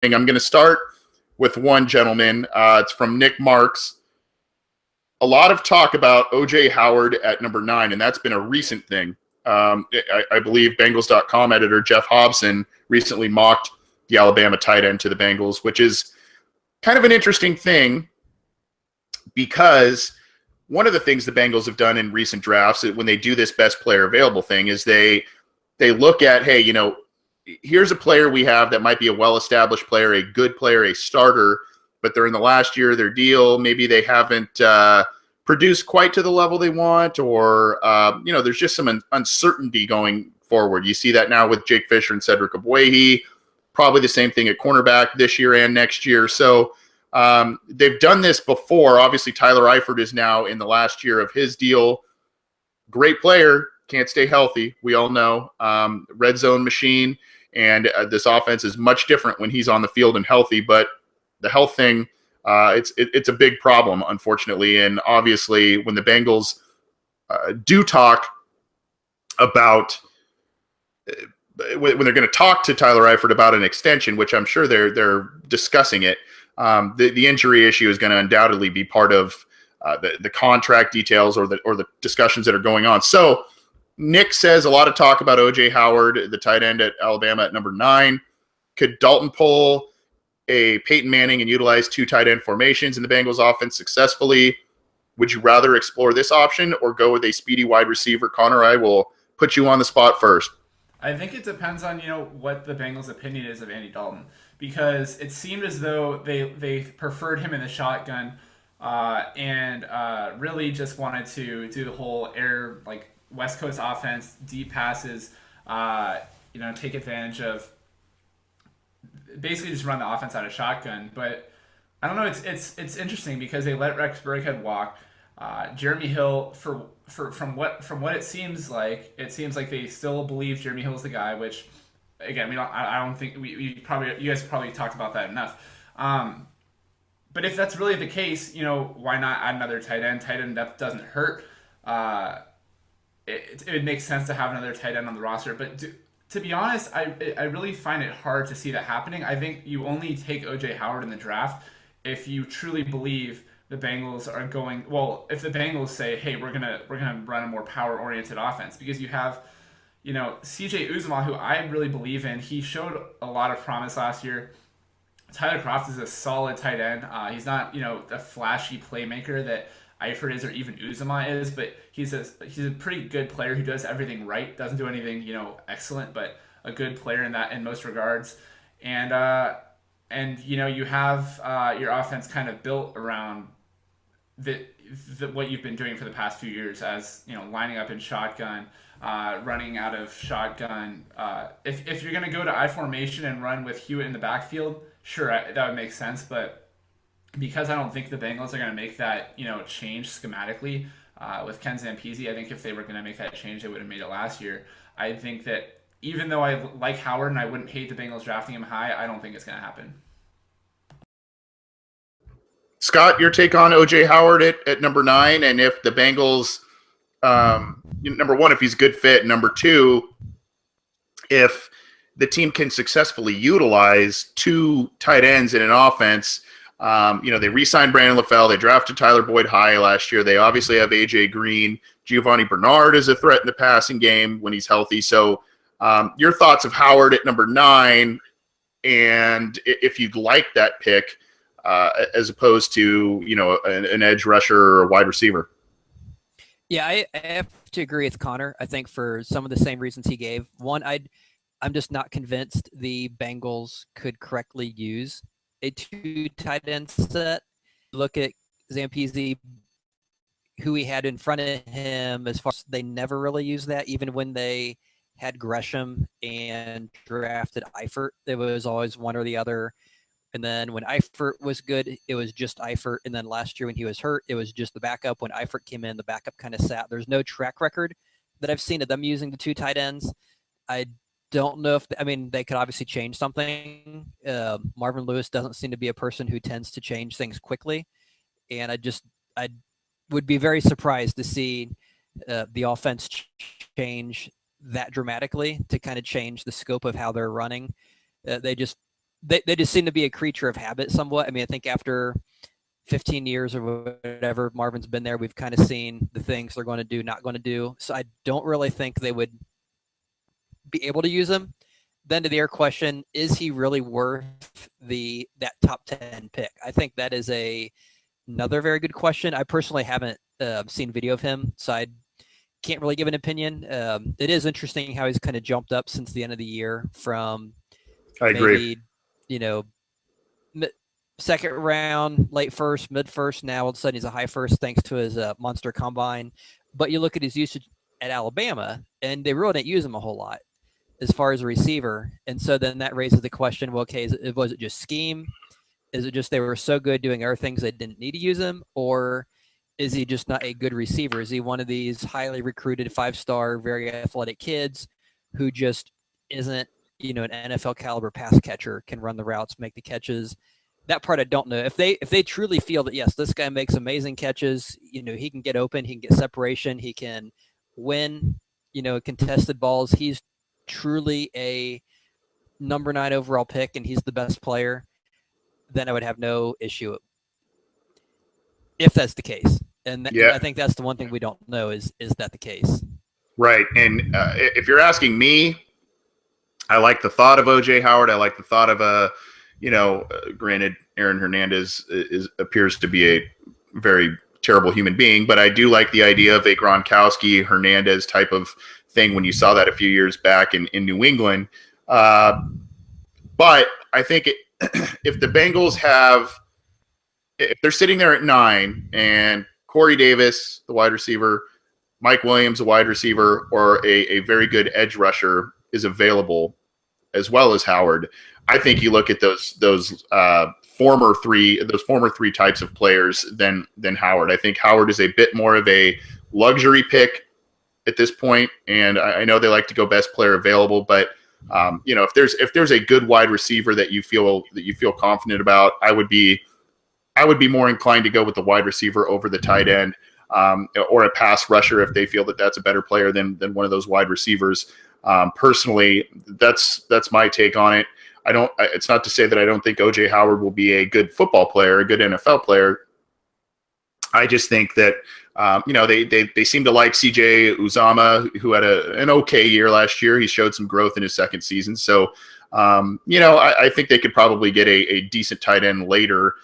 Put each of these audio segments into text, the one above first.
I'm going to start with one gentleman. It's from Nick Marks. A lot of talk about O.J. Howard at number 9, and that's been a recent thing. I believe Bengals.com editor Jeff Hobson recently mocked the Alabama tight end to the Bengals, which is kind of an interesting thing because one of the things the Bengals have done in recent drafts when they do this best player available thing is they look at, hey, here's a player we have that might be a well-established player, a good player, a starter, but they're in the last year of their deal. Maybe they haven't produced quite to the level they want, or, there's just some uncertainty going forward. You see that now with Jake Fisher and Cedric Abwehi, probably the same thing at cornerback this year and next year. So they've done this before. Obviously, Tyler Eifert is now in the last year of his deal. Great player, can't stay healthy. We all know. Red zone machine. And this offense is much different when he's on the field and healthy. But the health thing, it's a big problem, unfortunately. And obviously, when the Bengals do talk about when they're going to talk to Tyler Eifert about an extension, which I'm sure they're discussing it, the injury issue is going to undoubtedly be part of the contract details or the discussions that are going on. So Nick says a lot of talk about O.J. Howard, the tight end at Alabama at number 9. Could Dalton pull a Peyton Manning and utilize 2 tight end formations in the Bengals offense successfully? Would you rather explore this option or go with a speedy wide receiver? Connor, I will put you on the spot first. I think it depends on what the Bengals' opinion is of Andy Dalton, because it seemed as though they preferred him in the shotgun and really just wanted to do the whole West Coast offense, deep passes, take advantage of, basically just run the offense out of shotgun. But I don't know. It's interesting because they let Rex Burkhead walk. Jeremy Hill, from what it seems like they still believe Jeremy Hill is the guy. Which, again, I don't think you guys probably talked about that enough. But if that's really the case, why not add another tight end? Tight end depth doesn't hurt. It makes sense to have another tight end on the roster. But to be honest, I really find it hard to see that happening. I think you only take O.J. Howard in the draft if you truly believe the Bengals are going. Well, if the Bengals say, "Hey, we're gonna run a more power-oriented offense," because you have, C.J. Uzomah, who I really believe in. He showed a lot of promise last year. Tyler Kroft is a solid tight end. He's not, a flashy playmaker that Eifert is or even Uzomah is, but he's a pretty good player who does everything right. Doesn't do anything, excellent, but a good player in most regards. And you have your offense kind of built around what you've been doing for the past few years, as lining up in shotgun, running out of shotgun. If you're going to go to I formation and run with Hewitt in the backfield, sure, that would make sense. But because I don't think the Bengals are going to make that change schematically with Ken Zampese, I think if they were going to make that change, they would have made it last year. I think that even though I like Howard and I wouldn't hate the Bengals drafting him high, I don't think it's going to happen. Scott, your take on O.J. Howard at number 9, and if the Bengals, number 1, if he's a good fit, number 2, if the team can successfully utilize 2 tight ends in an offense. They re-signed Brandon LaFell. They drafted Tyler Boyd high last year. They obviously have A.J. Green. Giovanni Bernard is a threat in the passing game when he's healthy. So your thoughts of Howard at number 9, and if you'd like that pick, as opposed to, an edge rusher or a wide receiver. Yeah, I have to agree with Connor. I think for some of the same reasons he gave. One, I'm just not convinced the Bengals could correctly use a 2 tight end set. Look at Zampese, who he had in front of him, as far as they never really used that, even when they had Gresham and drafted Eifert. There was always one or the other. And then when Eifert was good, it was just Eifert. And then last year when he was hurt, it was just the backup. When Eifert came in, the backup kind of sat. There's no track record that I've seen of them using the 2 tight ends. I don't know if they could obviously change something. Marvin Lewis doesn't seem to be a person who tends to change things quickly. And I would be very surprised to see the offense change that dramatically to kind of change the scope of how they're running. they just seem to be a creature of habit somewhat. I mean, I think after 15 years or whatever Marvin's been there, we've kind of seen the things they're going to do, not going to do. So I don't really think they would be able to use him. Then to the air question, is he really worth that top 10 pick? I think that is another very good question. I personally haven't seen video of him, so I can't really give an opinion. It is interesting how he's kind of jumped up since the end of the year from I agree. maybe, second round, late first, mid first. Now all of a sudden he's a high first thanks to his monster combine. But you look at his usage at Alabama, and they really didn't use him a whole lot as far as a receiver. And so then that raises the question, well, okay, was it just scheme? Is it just they were so good doing other things they didn't need to use him? Or is he just not a good receiver? Is he one of these highly recruited 5-star, very athletic kids who just isn't, an NFL caliber pass catcher, can run the routes, make the catches? That part I don't know. If they truly feel that, yes, this guy makes amazing catches, he can get open, he can get separation, he can win, contested balls. He's truly a number 9 overall pick and he's the best player, then I would have no issue if that's the case. And I think that's the one thing we don't know is that the case? Right. And if you're asking me, I like the thought of OJ Howard. I like the thought of granted, Aaron Hernandez appears to be a very terrible human being, but I do like the idea of a Gronkowski Hernandez type of thing when you saw that a few years back in New England. But I think if the Bengals if they're sitting there at 9 and Corey Davis, the wide receiver, Mike Williams, a wide receiver, or a very good edge rusher is available, as well as Howard, I think you look at those former three types of players than Howard. I think Howard is a bit more of a luxury pick at this point, and I know they like to go best player available, but if there's a good wide receiver that you feel confident about, I would be more inclined to go with the wide receiver over the tight end, or a pass rusher if they feel that that's a better player than one of those wide receivers. Personally, that's my take on it. It's not to say that I don't think OJ Howard will be a good football player, a good NFL player. I just think that they seem to like CJ Uzama, who had an okay year last year. He showed some growth in his second season. So, I think they could probably get a decent tight end later,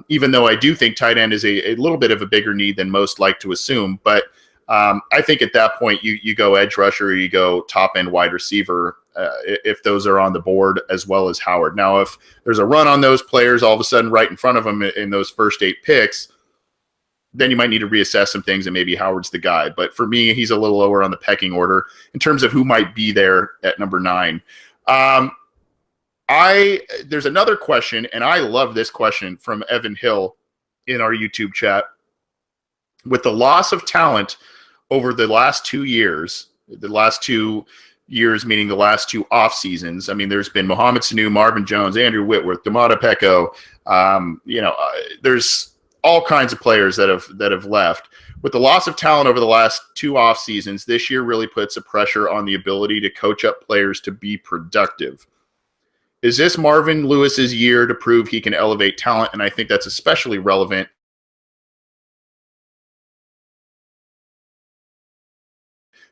even though I do think tight end is a little bit of a bigger need than most like to assume. But I think at that point, you go edge rusher or you go top end wide receiver if those are on the board, as well as Howard. Now, if there's a run on those players all of a sudden right in front of them in those first 8 picks, then you might need to reassess some things and maybe Howard's the guy. But for me, he's a little lower on the pecking order in terms of who might be there at number 9. There's another question, and I love this question from Evan Hill in our YouTube chat. With the loss of talent over the last 2 years, meaning the last 2 off seasons. I mean, there's been Mohamed Sanu, Marvin Jones, Andrew Whitworth, Domata Peko. There's all kinds of players that have left. With the loss of talent over the last 2 off seasons, this year really puts a pressure on the ability to coach up players to be productive. Is this Marvin Lewis's year to prove he can elevate talent? And I think that's especially relevant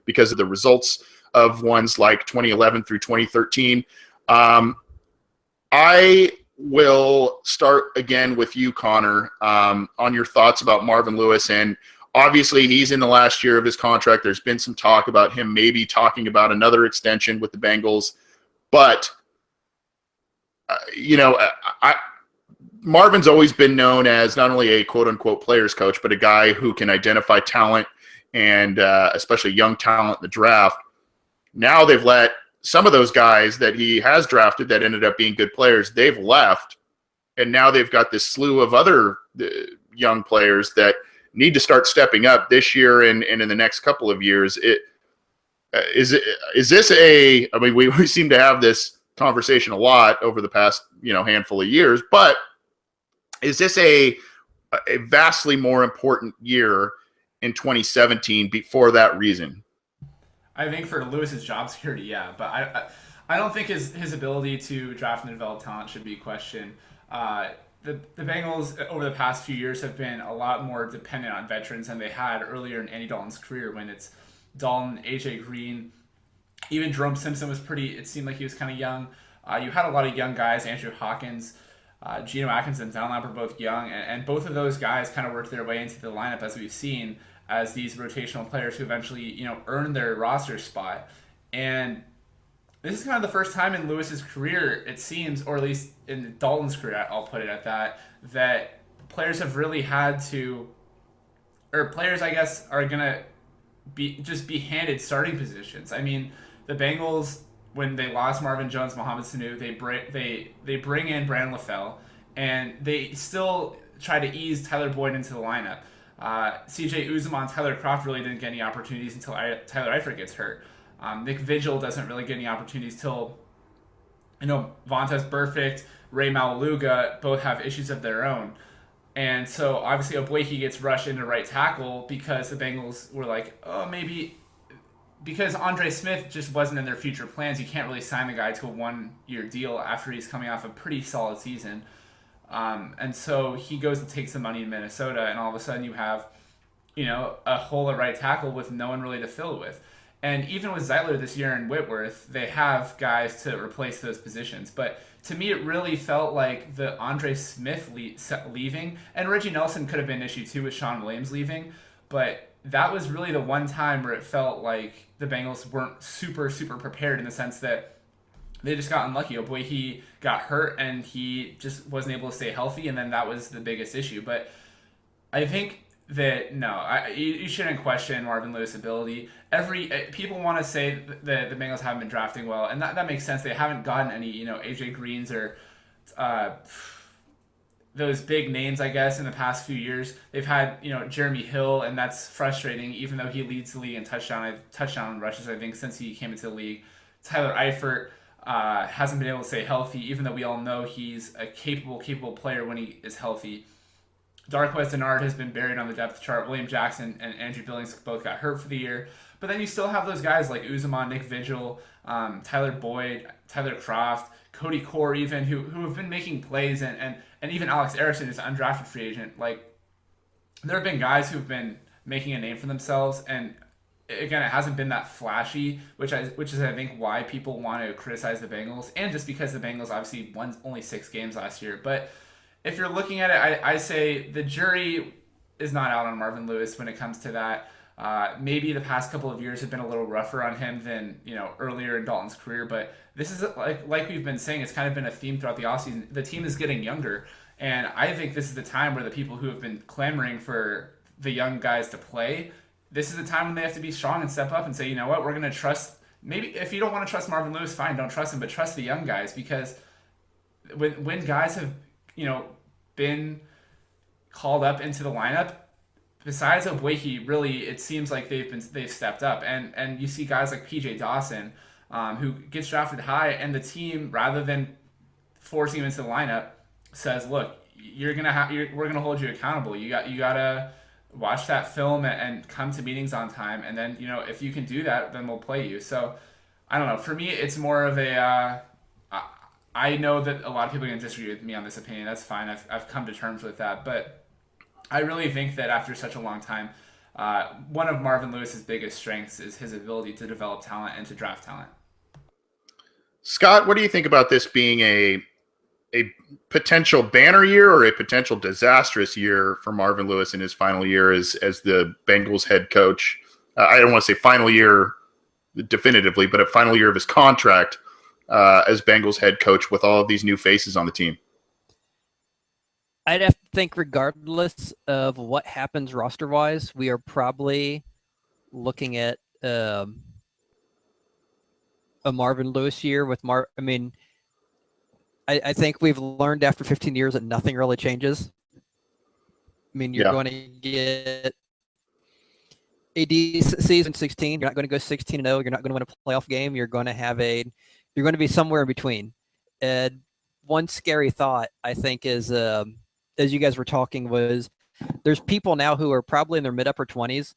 because of the results of ones like 2011 through 2013. I will start again with you, Connor, on your thoughts about Marvin Lewis. And obviously, he's in the last year of his contract. There's been some talk about him maybe talking about another extension with the Bengals. But, Marvin's always been known as not only a quote-unquote players coach, but a guy who can identify talent and especially young talent in the draft. Now they've let some of those guys that he has drafted that ended up being good players, they've left. And now they've got this slew of other young players that need to start stepping up this year and in the next couple of years. We seem to have this conversation a lot over the past, handful of years, but is this a vastly more important year in 2017 for that reason? I think for Lewis's job security, yeah. But I don't think his ability to draft and develop talent should be questioned. The Bengals over the past few years have been a lot more dependent on veterans than they had earlier in Andy Dalton's career, when it's Dalton, AJ Green, even Jerome Simpson was pretty. It seemed like he was kind of young. You had a lot of young guys, Andrew Hawkins, Geno Atkins, and Dunlap were both young, and both of those guys kind of worked their way into the lineup, as we've seen, as these rotational players who eventually earned their roster spot. And this is kind of the first time in Lewis's career, it seems, or at least in Dalton's career, I'll put it at that, that players have really had to, or players, I guess, are gonna be handed starting positions. I mean, the Bengals, when they lost Marvin Jones, Mohamed Sanu, they bring in Brandon LaFell, and they still try to ease Tyler Boyd into the lineup. CJ Uzomah and Tyler Kroft really didn't get any opportunities until Tyler Eifert gets hurt. Nick Vigil doesn't really get any opportunities till, Vontaze Burfict, Ray Malaluga both have issues of their own. And so obviously Obuehi gets rushed into right tackle because the Bengals were like, oh, maybe because Andre Smith just wasn't in their future plans. You can't really sign the guy to a 1-year deal after he's coming off a pretty solid season. And so he goes and takes the money in Minnesota, and all of a sudden you have, a hole at right tackle with no one really to fill it with. And even with Zeitler this year and Whitworth, they have guys to replace those positions. But to me, it really felt like the Andre Smith leaving, and Reggie Nelson could have been an issue too with Sean Williams leaving, but that was really the one time where it felt like the Bengals weren't super, super prepared, in the sense that they just got unlucky. He got hurt and he just wasn't able to stay healthy, and then that was the biggest issue. But I think that you shouldn't question Marvin Lewis' ability. People want to say that the Bengals haven't been drafting well, and that makes sense. They haven't gotten any AJ Greens or those big names, I guess, in the past few years. They've had Jeremy Hill, and that's frustrating, even though he leads the league in touchdown rushes, I think, since he came into the league. Tyler Eifert hasn't been able to stay healthy, even though we all know he's a capable player when he is healthy. Darqueze Dennard has been buried on the depth chart. William Jackson and Andrew Billings both got hurt for the year. But then you still have those guys like Uzomah, Nick Vigil, Tyler Boyd, Tyler Kroft, Cody Core even, who have been making plays, and even Alex Erickson is an undrafted free agent. Like, there have been guys who've been making a name for themselves, and again, it hasn't been that flashy, which is I think why people want to criticize the Bengals, and just because the Bengals obviously won only 6 games last year. But if you're looking at it, I say the jury is not out on Marvin Lewis when it comes to that. Maybe the past couple of years have been a little rougher on him than earlier in Dalton's career, but this is like we've been saying, it's kind of been a theme throughout the offseason. The team is getting younger, and I think this is the time where the people who have been clamoring for the young guys to play, this is the time when they have to be strong and step up and say, you know what, we're going to trust. Maybe if you don't want to trust Marvin Lewis, fine, don't trust him, but trust the young guys, because when guys have been called up into the lineup, besides Obuehi, really it seems like they've stepped up, and you see guys like PJ Dawson, who gets drafted high, and the team, rather than forcing him into the lineup, says, look, we're gonna hold you accountable. You gotta watch that film and come to meetings on time, and then if you can do that, then we'll play you. So I don't know. For me, it's more of a I know that a lot of people are going to disagree with me on this opinion. That's fine. I've come to terms with that. But I really think that after such a long time, one of Marvin Lewis's biggest strengths is his ability to develop talent and to draft talent. Scott, what do you think about this being a potential banner year or a potential disastrous year for Marvin Lewis in his final year as the Bengals head coach? I don't want to say final year definitively, but a final year of his contract as Bengals head coach with all of these new faces on the team. I'd have to think, regardless of what happens roster-wise, we are probably looking at a Marvin Lewis year with I think we've learned after 15 years that nothing really changes. I mean, you're going to get a decent season 16. You're not going to go 16-0. You're not going to win a playoff game. You're going to be somewhere in between. And one scary thought, I think, is as you guys were talking, was there's people now who are probably in their mid-upper 20s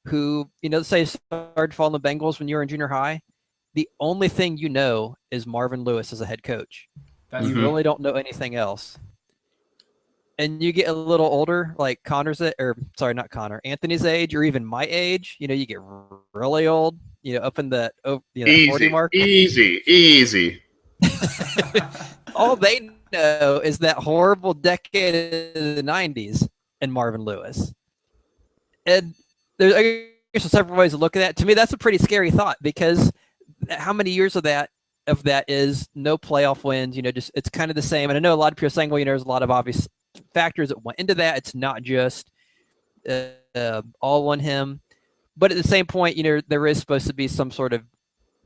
who, say, started following the Bengals when you were in junior high, the only thing you know is Marvin Lewis as a head coach. That's You really don't know anything else. And you get a little older, like not Connor, Anthony's age, or even my age. You get really old. Up in the 40 mark. Easy. All they know is that horrible decade of the '90s and Marvin Lewis. And there's several ways to look at that. To me, that's a pretty scary thought, because how many years of that is no playoff wins? Just it's kind of the same. And I know a lot of people are saying, well, there's a lot of obvious factors that went into that. It's not just all on him. But at the same point, there is supposed to be some sort of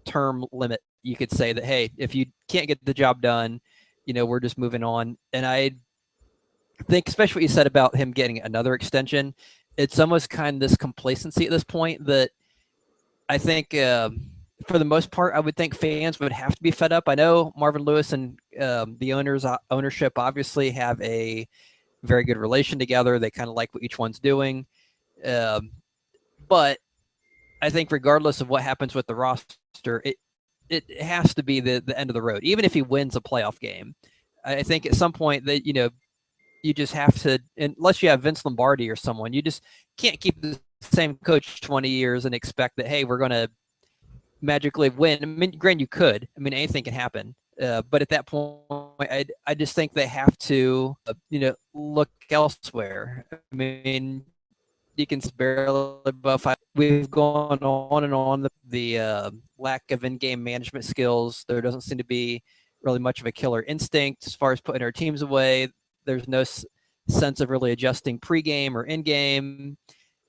term limit. You could say that, hey, if you can't get the job done, we're just moving on. And I think, especially what you said about him getting another extension, it's almost kind of this complacency at this point that I think, for the most part, I would think fans would have to be fed up. I know Marvin Lewis and the ownership obviously have a very good relation together. They kind of like what each one's doing. But I think regardless of what happens with the roster, it has to be the end of the road. Even if he wins a playoff game, I think at some point that, you just have to, unless you have Vince Lombardi or someone, you just can't keep the same coach 20 years and expect that, hey, we're going to magically win. I mean, granted, you could. I mean, anything can happen. But at that point, I just think they have to, look elsewhere. I mean, you can barely above. We've gone on and on the lack of in-game management skills. There doesn't seem to be really much of a killer instinct as far as putting our teams away. There's no sense of really adjusting pregame or in-game.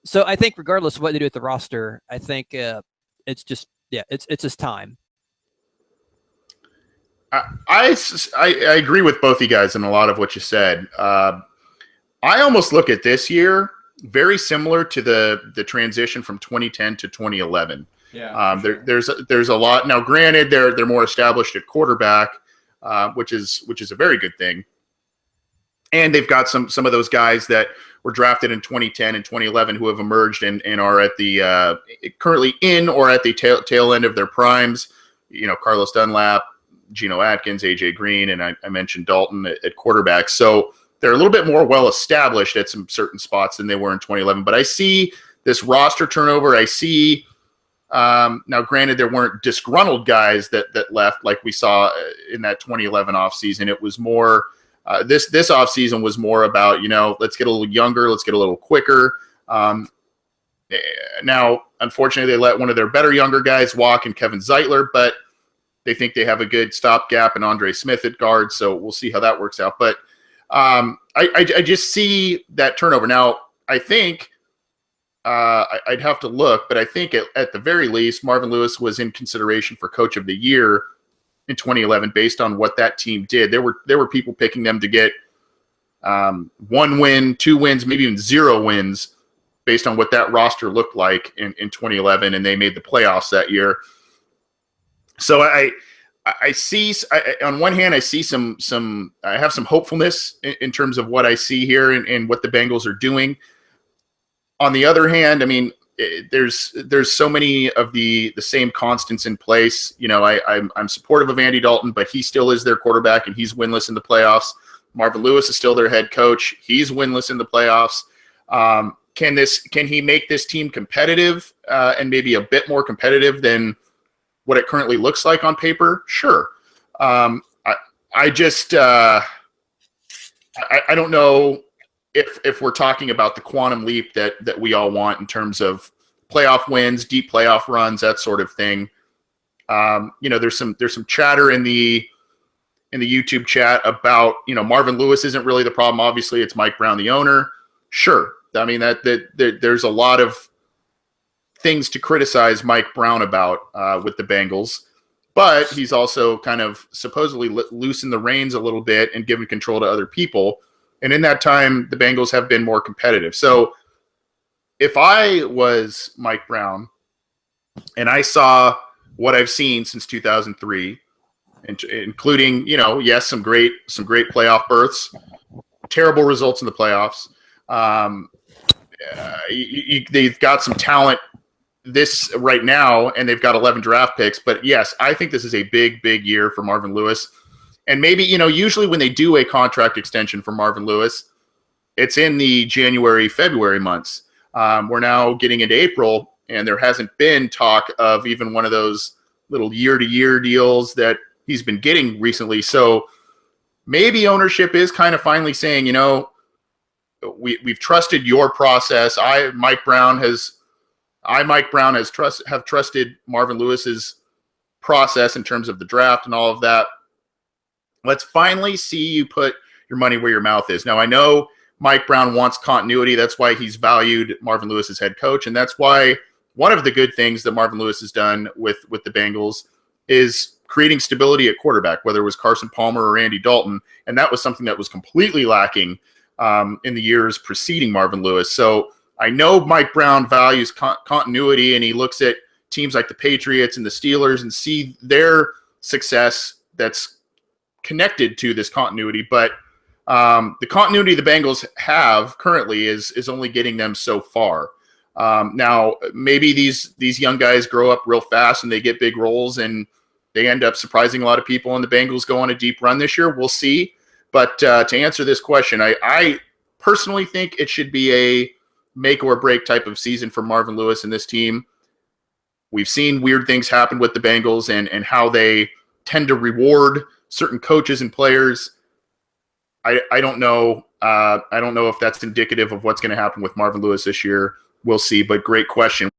So I think regardless of what they do with the roster, I think it's just, it's his time. I agree with both you guys in a lot of what you said. I almost look at this year very similar to the transition from 2010 to 2011. Yeah. Sure. There's a lot now. Granted, they're more established at quarterback, which is a very good thing. And they've got some of those guys that were drafted in 2010 and 2011 who have emerged and are at the currently in or at the tail end of their primes. Carlos Dunlap, Geno Atkins, AJ Green, and I mentioned Dalton at quarterback. So they're a little bit more well-established at some certain spots than they were in 2011. But I see this roster turnover. I see now, granted, there weren't disgruntled guys that left like we saw in that 2011 offseason. It was more this offseason was more about, let's get a little younger, let's get a little quicker. Now, unfortunately, they let one of their better younger guys walk in Kevin Zeitler, but they think they have a good stopgap in Andre Smith at guard, so we'll see how that works out. But I just see that turnover. Now, I think I'd have to look, but I think at the very least, Marvin Lewis was in consideration for Coach of the Year in 2011 based on what that team did. There were people picking them to get 1 win, 2 wins, maybe even 0 wins based on what that roster looked like in 2011, and they made the playoffs that year. So I see, on one hand, I see I have some hopefulness in terms of what I see here and what the Bengals are doing. On the other hand, I mean, there's so many of the same constants in place. I'm supportive of Andy Dalton, but he still is their quarterback and he's winless in the playoffs. Marvin Lewis is still their head coach. He's winless in the playoffs. Can he make this team competitive and maybe a bit more competitive than what it currently looks like on paper? Sure. I don't know if we're talking about the quantum leap that we all want in terms of playoff wins, deep playoff runs, that sort of thing. There's some chatter in the YouTube chat about, Marvin Lewis isn't really the problem. Obviously, it's Mike Brown, the owner. Sure. I mean, that there's a lot of things to criticize Mike Brown about with the Bengals, but he's also kind of supposedly loosened the reins a little bit and given control to other people. And in that time, the Bengals have been more competitive. So if I was Mike Brown and I saw what I've seen since 2003, including, yes, some great playoff berths, terrible results in the playoffs. They've got some talent this right now, and they've got 11 draft picks. But yes, I think this is a big, big year for Marvin Lewis. And maybe, usually when they do a contract extension for Marvin Lewis, it's in the January, February months. We're now getting into April, and there hasn't been talk of even one of those little year-to-year deals that he's been getting recently. So maybe ownership is kind of finally saying, we've trusted your process. Mike Brown has trusted Marvin Lewis's process in terms of the draft and all of that. Let's finally see you put your money where your mouth is. Now, I know Mike Brown wants continuity. That's why he's valued Marvin Lewis as head coach, and that's why one of the good things that Marvin Lewis has done with the Bengals is creating stability at quarterback, whether it was Carson Palmer or Andy Dalton, and that was something that was completely lacking in the years preceding Marvin Lewis. So I know Mike Brown values continuity, and he looks at teams like the Patriots and the Steelers and see their success that's connected to this continuity. But the continuity the Bengals have currently is only getting them so far. Now, maybe these young guys grow up real fast and they get big roles and they end up surprising a lot of people, and the Bengals go on a deep run this year. We'll see. But to answer this question, I personally think it should be a make or break type of season for Marvin Lewis and this team. We've seen weird things happen with the Bengals and how they tend to reward certain coaches and players. I don't know. I don't know if that's indicative of what's going to happen with Marvin Lewis this year. We'll see, but great question.